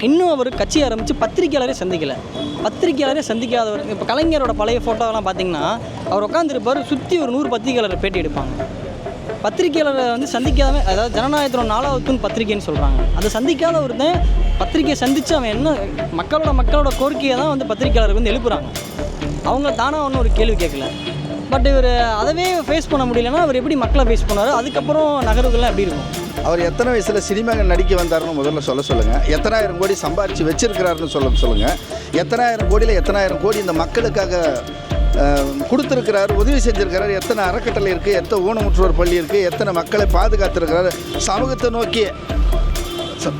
இன்னும் அவர் கட்சி ஆரம்பித்து பத்திரிகையாளரே சந்திக்காதவர். இப்போ கலைஞரோட பழைய ஃபோட்டோவெல்லாம் பார்த்தீங்கன்னா அவர் உட்காந்துருப்பார், சுற்றி ஒரு 100 பத்திரிகையாளரை பேட்டி எடுப்பாங்க. பத்திரிகையாளரை வந்து சந்திக்காதவன், அதாவது ஜனநாயகத்தோட 4வது தூண் பத்திரிகைன்னு சொல்கிறாங்க. அதை சந்திக்காத ஒருத்தன் பத்திரிகையை சந்தித்து அவன் என்ன மக்களோட கோரிக்கையை தான் வந்து பத்திரிகையாளருக்கு வந்து எழுப்புறாங்க. அவங்க தானாக ஒன்றும் ஒரு கேள்வி கேட்கல. பட் இவர் அதவே ஃபேஸ் பண்ண முடியலன்னா அவர் எப்படி மக்களை ஃபேஸ் பண்ணார், அதுக்கப்புறம் நகர்வுகள்லாம் எப்படி இருக்கும்? அவர் எத்தனை வயசில் சினிமாவில் நடிக்க வந்தாருன்னு முதல்ல சொல்லுங்கள். எத்தனாயிரம் கோடி சம்பாரித்து வச்சிருக்கிறாருன்னு சொல்லுங்கள். எத்தனாயிரம் கோடியில் எத்தனாயிரம் கோடி இந்த மக்களுக்காக கொடுத்துருக்கிறாரு, உதவி செஞ்சுருக்கிறாரு. எத்தனை அறக்கட்டளை இருக்குது, எத்தனை ஊனமுற்றோர் பள்ளி இருக்குது, எத்தனை மக்களை பாதுகாத்துருக்கிறாரு. சமூகத்தை நோக்கி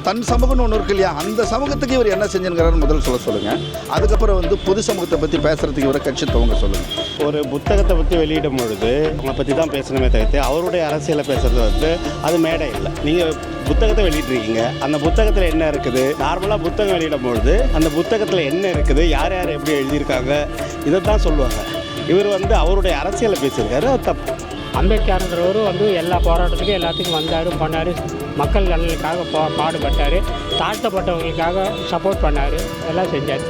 தன் சமூகம்னு ஒன்று இருக்கு இல்லையா, அந்த சமூகத்துக்கு இவர் என்ன செஞ்சுருக்கிறாருன்னு முதல்ல சொல்லுங்கள். அதுக்கப்புறம் வந்து பொது சமூகத்தை பற்றி பேசுகிறதுக்கு இவரை கட்சி துவங்க சொல்லுங்கள். ஒரு புத்தகத்தை பற்றி வெளியிடும் பொழுது அவங்களை பற்றி தான் பேசணுமே தவிர்த்து அவருடைய அரசியலை பேசுகிறது வந்து அது மேடை இல்லை. நீங்கள் புத்தகத்தை வெளியிட்ருக்கீங்க, அந்த புத்தகத்தில் என்ன இருக்குது, நார்மலாக புத்தகம் வெளியிடும் பொழுது அந்த புத்தகத்தில் என்ன இருக்குது, யார் யார் எப்படி எழுதியிருக்காங்க, இதை தான் சொல்லுவாங்க. இவர் வந்து அவருடைய அரசியலை பேசியிருக்காரு, அது தப்பு. அம்பேத்கர்ன்றவர் வந்து எல்லா போராட்டத்துக்கும் எல்லாத்துக்கும் வந்தார், பண்ணார், மக்கள் நலனுக்காக பாடுபட்டார், தாழ்த்தப்பட்டவங்களுக்காக சப்போர்ட் பண்ணார், எல்லாம் செஞ்சார்.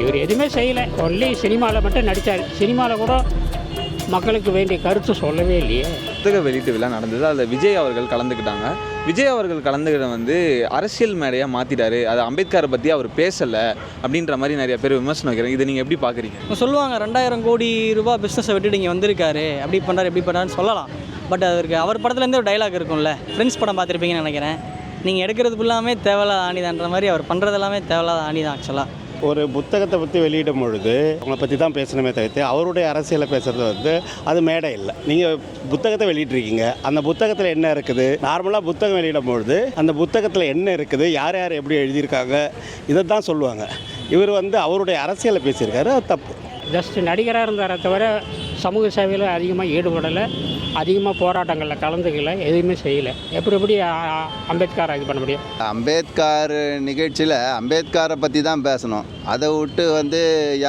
இவர் எதுவுமே செய்யலை, ஒன்லி சினிமாவில் மட்டும் நடித்தார். சினிமாவில் கூட மக்களுக்கு வேண்டிய கருத்து சொல்லவே இல்லையே. புத்தக வெளியீட்டு விழா நடந்தது, அதில் விஜய் அவர்கள் கலந்துக்கிட்டாங்க. விஜய் அவர்கள் கலந்துக்கிட்ட வந்து அரசியல் மேடையாக மாற்றிட்டாரு, அது அம்பேத்கரை பற்றி அவர் பேசலை அப்படின்ற மாதிரி நிறைய பேர் விமர்சனம் வைக்கிறாங்க. இதை நீங்கள் எப்படி பார்க்குறீங்க? இப்போ சொல்லுவாங்க 2000 கோடி ரூபாய் பிஸ்னஸை விட்டுட்டு இங்கே வந்திருக்காரு, அப்படி பண்ணுறாரு எப்படி பண்ணுறாருன்னு சொல்லலாம். பட் அவருக்கு அவர் படத்துலேருந்தே ஒரு டைலாக் இருக்கும்ல, ஃப்ரெண்ட்ஸ் படம் பார்த்துருப்பீங்கன்னு நினைக்கிறேன். நீங்கள் எடுக்கிறது ஃபுல்லாமே தேவையில்லாத ஆணிதான்ற மாதிரி அவர் பண்ணுறது எல்லாமே தேவையில்லாத ஆணிதான் ஆக்சுவலாக. ஒரு புத்தகத்தை பற்றி வெளியிடும் பொழுது அவங்களை பற்றி தான் பேசணுமே தவிர்த்து அவருடைய அரசியலை பேசுகிறது வந்து அது மேடை இல்லை. நீங்கள் புத்தகத்தை வெளியிட்ருக்கீங்க, அந்த புத்தகத்தில் என்ன இருக்குது, நார்மலாக புத்தகம் வெளியிடும் பொழுது அந்த புத்தகத்தில் என்ன இருக்குது, யார் யார் எப்படி எழுதியிருக்காங்க, இதை தான் சொல்லுவாங்க. இவர் வந்து அவருடைய அரசியலை பேசியிருக்காரு, அது தப்பு. ஜஸ்ட் நடிகராக இருந்தாரே தவிர சமூக சேவையில் அதிகமாக ஈடுபடலை, அதிகமாக போராட்டங்களில் கலந்துக்கல, எதுவுமே செய்யலை. எப்படி அம்பேத்கரை இது பண்ண முடியும்? அம்பேத்கர் நிகழ்ச்சியில் அம்பேத்கரை பற்றி தான் பேசணும். அதை விட்டு வந்து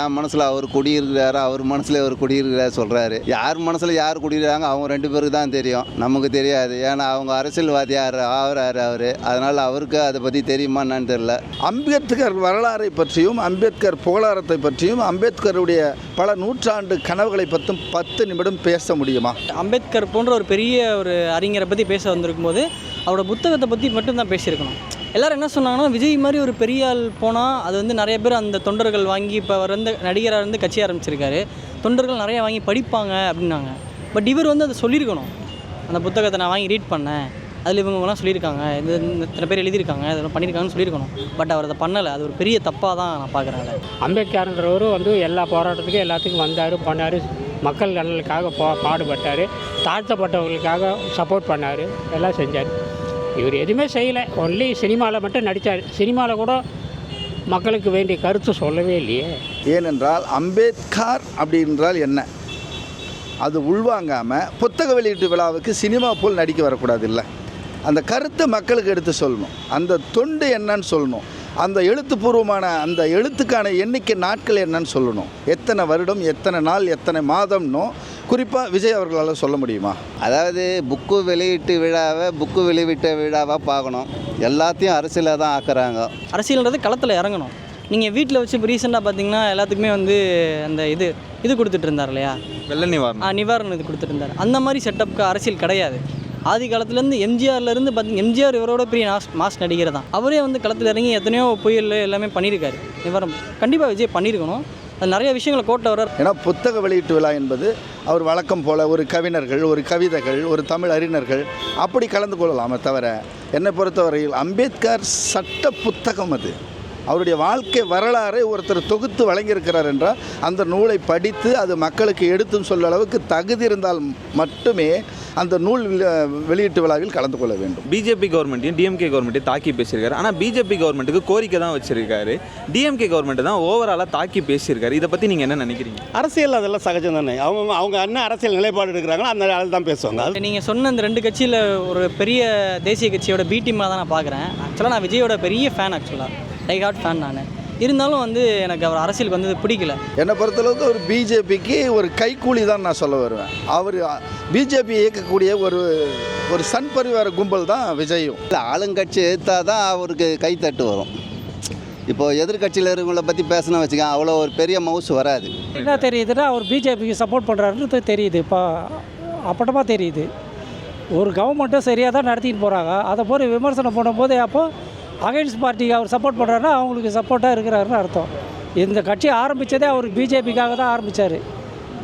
என் மனசில் அவர் குடியிருக்கிறாரோ அவர் மனசில் அவர் குடியிருக்கிறார் சொல்கிறாரு. யார் மனசில் யார் குடியிருக்காங்க அவங்க 2 பேருக்கு தான் தெரியும், நமக்கு தெரியாது. ஏன்னா அவங்க அரசியல்வாதியார் ஆகிறாரு அவர், அதனால் அவருக்கு அதை பற்றி தெரியுமா என்னன்னு தெரியல. அம்பேத்கர் வரலாறை பற்றியும் அம்பேத்கர் புகழாரத்தை பற்றியும் அம்பேத்கருடைய பல நூற்றாண்டு கனவுகளை பற்றும் 10 நிமிடம் பேச முடியுமா? அம்பேத்கர் போன்ற ஒரு பெரிய ஒரு அறிஞரை பற்றி பேச வந்திருக்கும் போது அவரோட புத்தகத்தை பற்றி மட்டும்தான் பேசியிருக்கணும். எல்லோரும் என்ன சொன்னாங்கன்னா, விஜய் மாதிரி ஒரு பெரிய ஆள் போனால் அது வந்து நிறைய பேர் அந்த தொண்டர்கள் வாங்கி, இப்போ அவர் வந்து நடிகராக இருந்து கட்சி ஆரம்பிச்சிருக்காரு, தொண்டர்கள் நிறையா வாங்கி படிப்பாங்க அப்படின்னாங்க. பட் இவர் வந்து அதை சொல்லியிருக்கணும், அந்த புத்தகத்தை நான் வாங்கி ரீட் பண்ணேன், அதில் இவங்கெல்லாம் சொல்லியிருக்காங்க, இது இத்தனை பேர் எழுதியிருக்காங்க, இதெல்லாம் பண்ணியிருக்காங்கன்னு சொல்லியிருக்கணும். பட் அவர் அதை பண்ணலை, அது ஒரு பெரிய தப்பாக தான் நான் பார்க்குறேன். அம்பேத்கர்ன்றவர் வந்து எல்லா போராட்டத்துக்கும் எல்லாத்துக்கும் வந்தார், பண்ணார், மக்கள் நலனுக்காக பாடுபட்டார், தாழ்த்தப்பட்டவங்களுக்காக சப்போர்ட் பண்ணார், எல்லாம் செஞ்சார். இவர் எதுவுமே செய்யலை, ஒன்லி சினிமாவில் மட்டும் நடித்தார். சினிமாவில் கூட மக்களுக்கு வேண்டிய கருத்து சொல்லவே இல்லையே. ஏனென்றால் அம்பேத்கர் அப்படின்றால் என்ன, அது உள்வாங்காமல் புத்தக வெளியீட்டு விழாவுக்கு சினிமா போல் நடிக்க வரக்கூடாது. இல்லை, அந்த கருத்தை மக்களுக்கு எடுத்து சொல்லணும், அந்த தொண்டு என்னன்னு சொல்லணும், அந்த எழுத்துப்பூர்வமான அந்த எழுத்துக்கான எண்ணிக்கை நாட்கள் என்னன்னு சொல்லணும், எத்தனை வருடம், எத்தனை நாள், எத்தனை மாதம்னோ குறிப்பாக விஜய் அவர்களால் சொல்ல முடியுமா? அதாவது புக்கு வெளியீட்டு விழாவை புக்கு வெளியிட்ட விழாவாக பார்க்கணும். எல்லாத்தையும் அரசியலாக தான் ஆக்குறாங்க. அரசியல்ன்றது களத்தில் இறங்கணும். நீங்கள் வீட்டில் வச்சு இப்போ ரீசெண்டாக பார்த்தீங்கன்னா எல்லாத்துக்குமே வந்து அந்த இது கொடுத்துட்டு இருந்தார் இல்லையா, வெள்ள நிவாரணம் இது கொடுத்துட்டு இருந்தார். அந்த மாதிரி செட்டப்புக்கு அரசியல் கிடையாது. ஆதி காலத்துலேருந்து எம்ஜிஆர்லேருந்து பார்த்தீங்கன்னா, எம்ஜிஆர் இவரோட பெரிய மாஸ் நடிகர் தான். அவரே வந்து களத்தில் இறங்கி எத்தனையோ புயல் எல்லாமே பண்ணியிருக்காரு. நிவாரணம் கண்டிப்பாக விஜய் பண்ணியிருக்கணும். அது நிறைய விஷயங்களை கோட்டை வர்றார். ஏன்னா புத்தக வெளியீட்டு விழா என்பது அவர் வழக்கம் போல் ஒரு கவிஞர்கள், ஒரு கவிதைகள், ஒரு தமிழ் அறிஞர்கள் அப்படி கலந்து கொள்ளலாமே தவிர, என்னை பொறுத்தவரையில் அம்பேத்கர் சட்ட புத்தகம், அது அவருடைய வாழ்க்கை வரலாறை ஒருத்தர் தொகுத்து வழங்கியிருக்கிறார் என்றால் அந்த நூலை படித்து அது மக்களுக்கு எடுத்துன்னு சொல்ல அளவுக்கு தகுதி இருந்தால் மட்டுமே அந்த நூல் வெளியீட்டு விழாவில் கலந்து கொள்ள வேண்டும். பிஜேபி கவர்மெண்ட்டையும் டிஎம்கே கவர்மெண்ட்டையும் தாக்கி பேசியிருக்காரு. ஆனால் பிஜேபி கவர்மெண்ட்டுக்கு கோரிக்கை தான் வச்சிருக்காரு, டிஎம்கே கவர்மெண்ட் தான் ஓவராலாக தாக்கி பேசியிருக்காரு. இதை பற்றி நீங்கள் என்ன நினைக்கிறீங்க? அரசியல் அதெல்லாம் சகஜம் தானே. அவங்க என்ன அரசியல் நிலைப்பாடு எடுக்கிறாங்களோ அந்த ஆள் தான் பேசுவாங்க. நீங்கள் சொன்ன அந்த 2 கட்சியில் ஒரு பெரிய தேசிய கட்சியோட பி டீமாக தான் நான் பார்க்குறேன். ஆக்சுவலாக நான் விஜயோட பெரிய ஃபேன், ஆக்சுவலாக டைஹார்ட் ஃபேன் நான். இருந்தாலும் வந்து எனக்கு அவர் அரசியலுக்கு வந்தது பிடிக்கல. என்னை பொறுத்தளவுக்கு ஒரு பிஜேபிக்கு ஒரு கைக்கூலி தான் நான் சொல்ல வருவேன். அவர் பிஜேபி இயக்கக்கூடிய ஒரு சன் பரிவார கும்பல் தான் விஜயும். இல்லை, ஆளுங்கட்சி எடுத்தால் தான் அவருக்கு கைத்தட்டு வரும். இப்போது எதிர்கட்சியில் இருக்கவங்கள பற்றி பேசணும் வச்சுக்கேன், அவ்வளோ ஒரு பெரிய மவுஸ் வராது. என்ன தெரியுதுன்னா அவர் பிஜேபிக்கு சப்போர்ட் பண்ணுறாருன்னு தெரியுது. இப்போ அப்பட்டமாக தெரியுது. ஒரு கவர்மெண்ட்டும் சரியாக தான் நடத்திட்டு போகிறாங்க. அதை போய் விமர்சனம் பண்ணும்போது அப்போது அகைன்ஸ்ட் பார்ட்டிக்கு அவர் சப்போர்ட் பண்ணுறாருன்னா அவங்களுக்கு சப்போர்ட்டாக இருக்கிறாருன்னு அர்த்தம். இந்த கட்சி ஆரம்பித்ததே அவர் பிஜேபிக்காக தான் ஆரம்பித்தார்.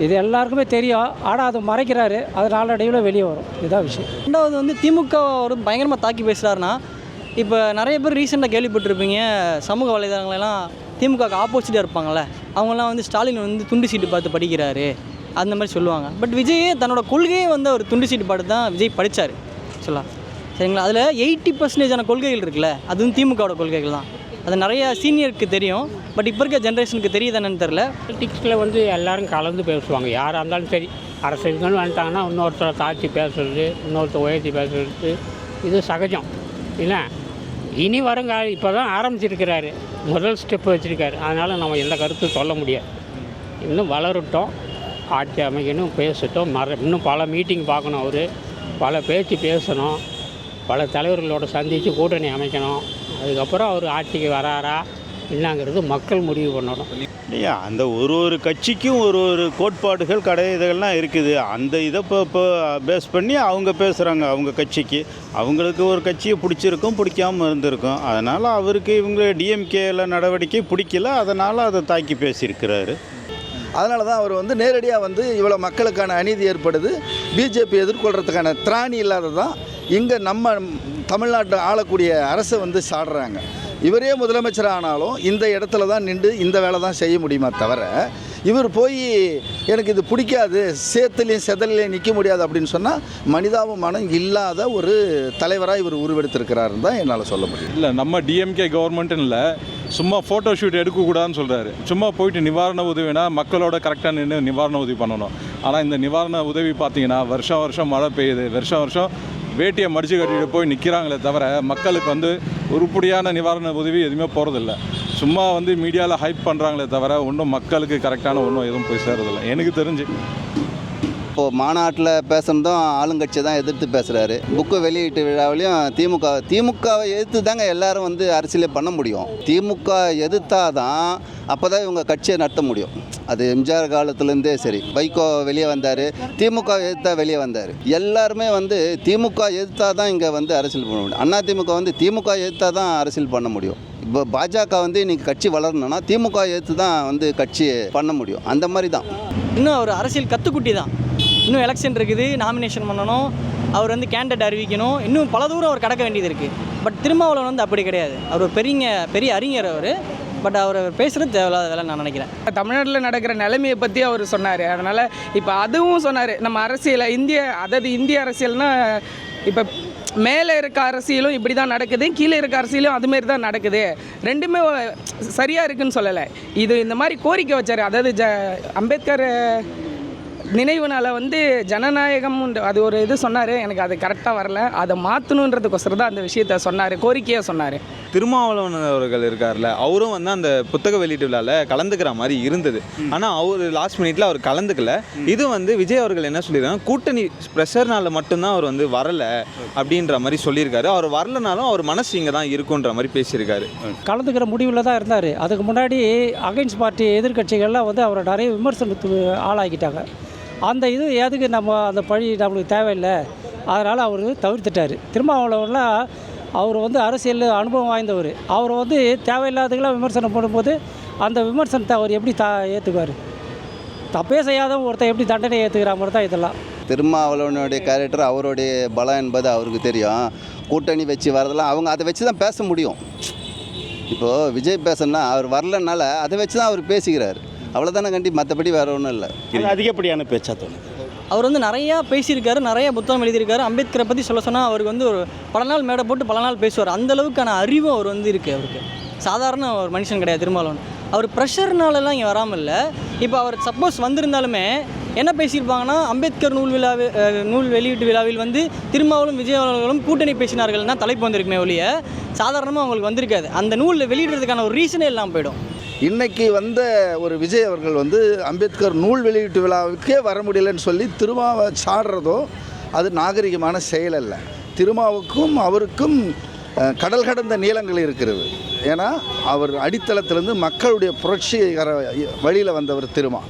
இது எல்லாருக்குமே தெரியும். ஆனால் அது மறைக்கிறாரு. அது நாளடைவில் வெளியே வரும். இதுதான் விஷயம். ரெண்டாவது வந்து திமுக ஒரு பயங்கரமாக தாக்கி பேசுகிறாருன்னா, இப்போ நிறைய பேர் ரீசெண்டாக கேள்விப்பட்டிருப்பீங்க, சமூக வலைதளங்களெல்லாம் திமுகவுக்கு ஆப்போசிட்டாக இருப்பாங்கள்ல, அவங்களாம் வந்து ஸ்டாலின் வந்து துண்டு சீட்டு பார்த்து படிக்கிறாரு அந்த மாதிரி சொல்லுவாங்க. பட் விஜயே தன்னோட கொள்கையே வந்து அவர் துண்டு சீட்டு பார்த்து தான் விஜய் படித்தார் சொல்லலாம். சரிங்களா? அதில் 80% கொள்கைகள் இருக்குல்ல, அது வந்து திமுகவோட கொள்கைகள் தான். அது நிறைய சீனியருக்கு தெரியும். பட் இப்போ இருக்க ஜென்ரேஷனுக்கு தெரியுதானு தெரில. பொலிட்டிக்ஸில் வந்து எல்லோரும் கலந்து பேசுவாங்க. யாராக இருந்தாலும் சரி, அரசியல்னு வந்துட்டாங்கன்னா இன்னொருத்தரை தாழ்த்தி பேசுறது, இன்னொருத்தர் உயர்த்தி பேசுறது, இது சகஜம் இல்லை. இனி வருங்கால இப்போ தான் ஆரம்பிச்சிருக்கிறாரு, முதல் ஸ்டெப் வச்சுருக்காரு. அதனால் நம்ம எந்த கருத்தும் சொல்ல முடியாது. இன்னும் வளரட்டும், ஆட்சி அமைக்கணும், பேசட்டும், இன்னும் பல மீட்டிங் பார்க்கணும், அவர் பல பேச்சு பேசணும், பல தலைவர்களோட சந்தித்து கூட்டணி அமைக்கணும். அதுக்கப்புறம் அவர் ஆட்சிக்கு வராரா என்னங்கிறது மக்கள் முடிவு பண்ணணும். இல்லையா, அந்த ஒரு கட்சிக்கும் ஒரு கோட்பாடுகள் இதுகள்லாம் இருக்குது. அந்த இதை இப்போ பேஸ் பண்ணி அவங்க பேசுகிறாங்க. அவங்க கட்சிக்கு அவங்களுக்கு ஒரு கட்சியை பிடிச்சிருக்கும், பிடிக்காமல் இருந்திருக்கும். அதனால் அவருக்கு இவங்க டிஎம்கேல நடவடிக்கை பிடிக்கல, அதனால் அதை தாக்கி பேசியிருக்கிறாரு. அதனால தான் அவர் வந்து நேரடியாக வந்து இவ்வளோ மக்களுக்கான அநீதி ஏற்படுது, பிஜேபி எதிர்கொள்கிறதுக்கான திராணி இல்லாததான் இங்கே நம்ம தமிழ்நாட்டை ஆளக்கூடிய அரசை வந்து சாடுறாங்க. இவரே முதலமைச்சர் ஆனாலும் இந்த இடத்துல தான் நின்று இந்த வேலை தான் செய்ய முடியுமா தவிர, இவர் போய் எனக்கு இது பிடிக்காது, சேத்துலேயும் செதலையும் நிற்க முடியாது அப்படின்னு சொன்னால் மனிதாபிமானம் இல்லாத ஒரு தலைவராக இவர் உருவெடுத்திருக்கிறாருன்னு தான் என்னால் சொல்ல முடியும். இல்லை, நம்ம டிஎம்கே கவர்மெண்ட்டுன்னு இல்லை, சும்மா ஃபோட்டோ ஷூட் எடுக்கக்கூடாதுன்னு சொல்கிறாரு. சும்மா போயிட்டு நிவாரண உதவினா மக்களோட கரெக்டாக நின்று நிவாரண உதவி பண்ணணும். ஆனால் இந்த நிவாரண உதவி பார்த்தீங்கன்னா வருஷம் மழை பெய்யுது, வருஷம் வேட்டியை மடித்து கட்டிட்டு போய் நிற்கிறாங்களே தவிர மக்களுக்கு வந்து உருப்படியான நிவாரண உதவி எதுவுமே போகிறதில்ல. சும்மா வந்து மீடியாவில் ஹைப் பண்ணுறாங்களே தவிர ஒன்றும் மக்களுக்கு கரெக்டான ஒன்றும் எதுவும் போய் சேரதில்லை எனக்கு தெரிஞ்சு. இப்போது மாநாட்டில் பேசுனதும் ஆளுங்கட்சி தான் எதிர்த்து பேசுகிறாரு. புக்கு வெளியீட்டு விழாவிலையும் திமுகவை எதிர்த்து தாங்க எல்லாரும் வந்து அரசியலே பண்ண முடியும். திமுக எதிர்த்தா தான் அப்போ தான் இவங்க கட்சியை நடத்த முடியும். அது எம்ஜிஆர் காலத்துலேருந்தே சரி, வைகோ வெளியே வந்தார், திமுக எதிர்த்தா வெளியே வந்தார். எல்லாருமே வந்து திமுக எதிர்த்தா தான் இங்கே வந்து அரசியல் பண்ண முடியும். அண்ணா திமுக வந்து திமுக எதிர்த்தா தான் அரசியல் பண்ண முடியும். இப்போ பாஜக வந்து இன்றைக்கி கட்சி வளரணும்னா திமுக எதிர்த்து தான் வந்து கட்சி பண்ண முடியும். அந்த மாதிரி தான். இன்னும் அவர் அரசியல் கற்றுக்குட்டி தான். இன்னும் எலெக்ஷன் இருக்குது, நாமினேஷன் பண்ணணும், அவர் வந்து கேண்டிடேட் அறிவிக்கணும், இன்னும் பல தூரம் அவர் கடக்க வேண்டியது இருக்குது. பட் திருமாவளவன் வந்து அப்படி கிடையாது. அவர் ஒரு பெரிய அறிஞர் அவர். பட் அவர் பேசுகிறது தேவையில்லாத வேலை நான் நினைக்கிறேன். தமிழ்நாட்டில் நடக்கிற நிலைமையை பற்றி அவர் சொன்னார். அதனால் இப்போ அதுவும் சொன்னார். நம்ம அரசியலை இந்திய அரசியல்னால் இப்போ மேலே இருக்க அரசியலும் இப்படி தான் நடக்குது, கீழே இருக்க அரசியலும் அதுமாரி தான் நடக்குது, ரெண்டுமே சரியாக இருக்குதுன்னு சொல்லலை. இந்த மாதிரி கோரிக்கை வச்சார். அதாவது அம்பேத்கர் நினைவு நாளை வந்து ஜனநாயகம் அது ஒரு இது சொன்னார். எனக்கு அது கரெக்டாக வரல. அதை மாற்றணுன்றதுக்கொசரம் தான் அந்த விஷயத்த சொன்னார், கோரிக்கையாக சொன்னார். திருமாவளவன் அவர்கள் இருக்கார்ல, அவரும் வந்து அந்த புத்தக வெளியீட்டு விழாவில் கலந்துக்கிற மாதிரி இருந்தது. ஆனால் அவர் லாஸ்ட் மினிட்ல அவர் கலந்துக்கல. இது வந்து விஜய் அவர்கள் என்ன சொல்லியிருக்காங்க, கூட்டணி ப்ரெஷர்னால மட்டும்தான் அவர் வந்து வரலை அப்படின்ற மாதிரி சொல்லியிருக்காரு. அவர் வரலனாலும் அவர் மனசு இங்கே தான் இருக்குன்ற மாதிரி பேசியிருக்காரு. கலந்துக்கிற முடிவில் தான் இருந்தார். அதுக்கு முன்னாடி அகைன்ஸ்ட் பார்ட்டி எதிர்கட்சிகள்லாம் வந்து அவரை நிறைய விமர்சனத்துக்கு ஆளாக்கிட்டாங்க. அந்த இது எதுக்கு நம்ம அந்த பழி நம்மளுக்கு தேவையில்லை, அதனால் அவர் தவிர்த்துட்டார். திருமாவளவன்லாம் அவர் வந்து அரசியல் அனுபவம் வாய்ந்தவர். அவர் வந்து தேவையில்லாததுக்கெல்லாம் விமர்சனம் பண்ணும்போது அந்த விமர்சனத்தை அவர் எப்படி ஏற்றுக்குவார்? தப்பே செய்யாதவங்க ஒருத்தர் எப்படி தண்டனை ஏற்றுக்கிற மாதிரி தான் இதெல்லாம். திருமாவளவனுடைய கேரக்டர், அவருடைய பலம் என்பது அவருக்கு தெரியும். கூட்டணி வச்சு வரதெல்லாம் அவங்க அதை வச்சு தான் பேச முடியும். இப்போது விஜய் பேசணுன்னா அவர் வரலனால அதை வச்சு தான் அவர் பேசிக்கிறார். அவ்வளோதானே கண்டி, மற்றபடி வேறு ஒன்றும் இல்லை. அதிகப்படியான பேச்சா தோணுது. அவர் வந்து நிறையா பேசியிருக்காரு, நிறைய புத்தகம் எழுதியிருக்காரு. அம்பேத்கரை பற்றி சொல்ல சொன்னால் அவருக்கு வந்து ஒரு பல நாள் மேடை போட்டு பல நாள் பேசுவார். அந்தளவுக்கான அறிவும் அவர் வந்து இருக்குது. அவருக்கு சாதாரண ஒரு மனுஷன் கிடையாது திருமாவளவன். அவர் ப்ரெஷர்னாலலாம் இங்கே வராமல் இல்லை. இப்போ அவர் சப்போஸ் வந்திருந்தாலுமே என்ன பேசியிருப்பாங்கன்னா, அம்பேத்கர் நூல் வெளியீட்டு விழாவில் வந்து திருமாவளவன் விஜய் அவர்களும் கூட்டணி பேசினார்கள்னா தலைப்பு வந்திருக்குமே ஒழிய சாதாரணமாக அவங்களுக்கு வந்திருக்காது. அந்த நூல் வெளியிடுறதுக்கான ஒரு ரீசனே இல்லாமல் போயிடும். இன்றைக்கி வந்த ஒரு விஜய் அவர்கள் வந்து அம்பேத்கர் நூல் வெளியீட்டு விழாவுக்கே வர முடியலன்னு சொல்லி திருமாவை சாடுறதோ அது நாகரிகமான செயல் அல்ல. திருமாவுக்கும் அவருக்கும் கடல் கடந்த நீளங்கள் இருக்கிறது. ஏன்னா அவர் அடித்தளத்திலேருந்து மக்களுடைய புரட்சிகர வழியில் வந்தவர் திருமா.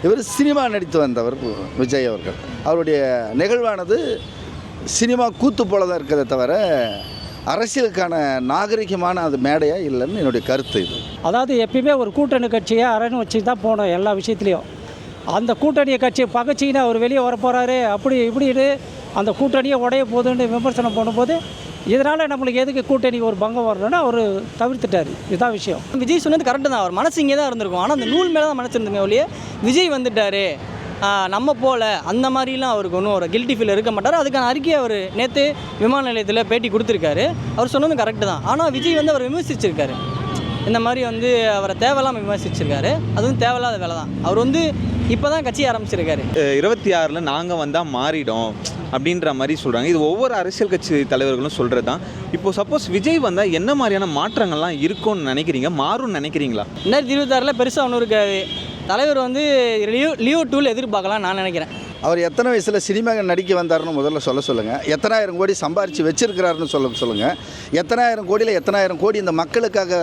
இவர் சினிமா நடித்து வந்தவர் விஜய் அவர்கள். அவருடைய நிகழ்வானது சினிமா கூத்து போல தான் இருக்கிறத தவிர அரசியலுக்கான நாகரிகமான அது மேடையாக இல்லைன்னு என்னுடைய கருத்து இது. அதாவது எப்பயுமே ஒரு கூட்டணி கட்சியை அரண் வச்சு தான் போனோம் எல்லா விஷயத்துலையும். அந்த கூட்டணி கட்சியை பகச்சிங்கன்னா அவர் வெளியே வர போகிறாரு அப்படி இப்படின்னு அந்த கூட்டணியை உடைய போகுதுன்னு விமர்சனம் பண்ணும்போது இதனால் நம்மளுக்கு எதுக்கு கூட்டணி ஒரு பங்கம் வரணும்னு அவர் தவிர்த்துட்டார். இதுதான் விஷயம். விஜய் சொன்னது கரெக்டு தான். அவர் மனசு இங்கே தான் இருந்திருக்கும். ஆனால் அந்த நூல் மேலே தான் மனசு இருந்துங்க ஒழிய விஜய் வந்துட்டார் நம்ம போல் அந்த மாதிரிலாம் அவருக்கு ஒன்றும் ஒரு கில்ட்டி ஃபீல் இருக்க மாட்டார். அதுக்கான அறிக்கையை அவர் நேற்று விமான நிலையத்தில் பேட்டி கொடுத்துருக்காரு. அவர் சொன்னதும் கரெக்டு தான். ஆனால் விஜய் வந்து அவர் விமர்சிச்சிருக்காரு. இந்த மாதிரி வந்து அவரை தேவையில்லாமல் விமர்சிச்சிருக்காரு. அதுவும் தேவையில்லாத வேலை தான். அவர் வந்து இப்போ தான் கட்சி ஆரம்பிச்சிருக்காரு. 26 நாங்கள் வந்தால் மாறிடும் அப்படின்ற மாதிரி சொல்கிறாங்க. இது ஒவ்வொரு அரசியல் கட்சி தலைவர்களும் சொல்கிறது தான். இப்போது சப்போஸ் விஜய் வந்தால் என்ன மாதிரியான மாற்றங்கள்லாம் இருக்கும்னு நினைக்கிறீங்க, மாறும்னு நினைக்கிறீங்களா? 2026 பெருசாக ஒன்று இருக்காது. தலைவர் வந்து லியோ 2 எதிர்பார்க்கலாம் நான் நினைக்கிறேன். அவர் எத்தனை வயசில் சினிமா நடிக்க வந்தாருன்னு முதல்ல சொல்லுங்கள். எத்தனாயிரம் கோடி சம்பாரித்து வச்சிருக்கிறாருன்னு சொல்லுங்கள். எத்தனாயிரம் கோடியில் எத்தனாயிரம் கோடி இந்த மக்களுக்காக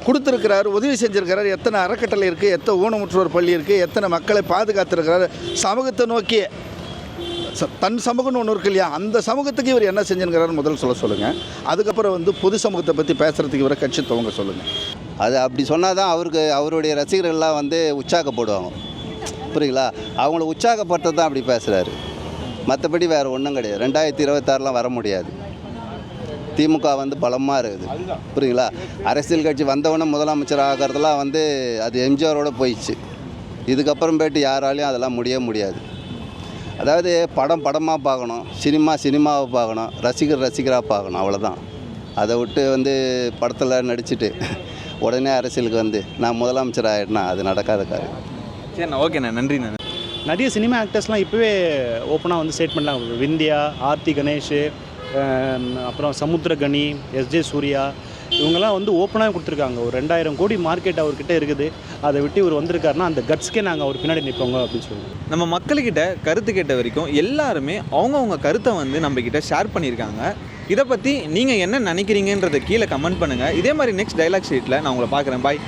கொடுத்துருக்கிறாரு, உதவி செஞ்சுருக்கிறாரு. எத்தனை அறக்கட்டளை இருக்குது, எத்தனை ஊனமுற்றோர் பள்ளி இருக்குது, எத்தனை மக்களை பாதுகாத்துருக்கிறாரு. சமூகத்தை நோக்கி தன் சமூகம்னு ஒன்று இருக்கு இல்லையா, அந்த சமூகத்துக்கு இவர் என்ன செஞ்சுருக்கிறாரு முதல்ல சொல்லுங்கள். அதுக்கப்புறம் வந்து பொது சமூகத்தை பற்றி பேசுகிறதுக்கு இவரை கட்சி துவங்க சொல்லுங்கள். அது அப்படி சொன்னால் தான் அவருடைய ரசிகர்கள்லாம் வந்து உற்சாகப்படுவாங்க. புரியுங்களா? அவங்கள உற்சாகப்படுத்த தான் அப்படி பேசுகிறாரு. மற்றபடி வேறு ஒன்றும் கிடையாது. 2026 வர முடியாது. திமுக வந்து பலமாக இருக்குது. புரியுங்களா? அரசியல் கட்சி வந்தவொடனே முதலமைச்சர் ஆகிறதுலாம் வந்து அது எம்ஜிஆரோட போயிடுச்சு. இதுக்கப்புறமேட்டு யாராலையும் அதெல்லாம் முடியாது. அதாவது படமாக பார்க்கணும், சினிமாவை பார்க்கணும், ரசிகராக பார்க்கணும், அவ்வளோதான். அதை விட்டு வந்து படத்தில் நடிச்சுட்டு உடனே அரசியலுக்கு வந்து நான் முதலமைச்சர் ஆகிட்டேன்னா அது நடக்காத காரியம். சரிண்ணா, ஓகேண்ணா, நன்றிண்ணா. நிறைய சினிமா ஆக்டர்ஸ்லாம் இப்போவே ஓப்பனாக வந்து ஸ்டேட்மெண்ட்லாம் விந்தியா, ஆர்த்தி கணேஷ், அப்புறம் சமுத்திரகனி, எஸ்ஜே சூர்யா இவங்கெல்லாம் வந்து ஓப்பனாக கொடுத்துருக்காங்க. ஒரு 2000 கோடி மார்க்கெட் அவர்கிட்ட இருக்குது. அதை விட்டு இவர் வந்திருக்காருன்னா அந்த கட்ஸ்க்கே நாங்கள் அவர் பின்னாடி நிற்போங்க அப்படின்னு சொல்லுவோம். நம்ம மக்கள்கிட்ட கருத்து கேட்ட வரைக்கும் எல்லாருமே அவங்கவுங்க கருத்தை வந்து நம்மக்கிட்ட ஷேர் பண்ணியிருக்காங்க. இதை பற்றி நீங்கள் என்ன நினைக்கிறீங்கன்றதை கீழே கமெண்ட் பண்ணுங்கள். இதே மாதிரி நெக்ஸ்ட் டைலாக் ஷீட்டில் நான் உங்களை பார்க்குறேன். பாய்.